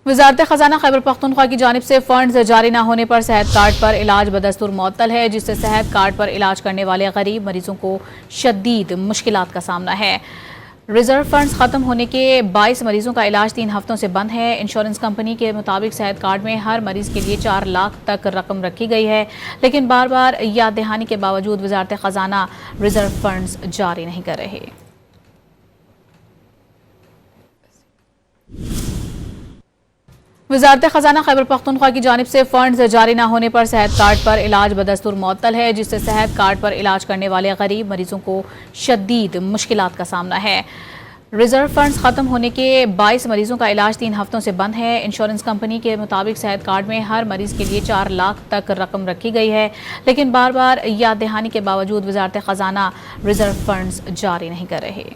وزارت خزانہ خیبر پختونخوا کی جانب سے فنڈز جاری نہ ہونے پر صحت کارڈ پر علاج بدستور معطل ہے، جس سے صحت کارڈ پر علاج کرنے والے غریب مریضوں کو شدید مشکلات کا سامنا ہے۔ ریزرو فنڈز ختم ہونے کے باعث مریضوں کا علاج 3 ہفتوں سے بند ہے۔ انشورنس کمپنی کے مطابق صحت کارڈ میں ہر مریض کے لیے 4 لاکھ تک رقم رکھی گئی ہے، لیکن بار بار یاد دہانی کے باوجود وزارت خزانہ ریزرو فنڈز جاری نہیں کر رہے۔ وزارت خزانہ خیبر پختونخوا کی جانب سے فنڈز جاری نہ ہونے پر صحت کارڈ پر علاج بدستور معطل ہے، جس سے صحت کارڈ پر علاج کرنے والے غریب مریضوں کو شدید مشکلات کا سامنا ہے۔ ریزرو فنڈز ختم ہونے کے باعث مریضوں کا علاج 3 ہفتوں سے بند ہے۔ انشورنس کمپنی کے مطابق صحت کارڈ میں ہر مریض کے لیے 4 لاکھ تک رقم رکھی گئی ہے، لیکن بار بار یاد دہانی کے باوجود وزارت خزانہ ریزرو فنڈز جاری نہیں کر رہے۔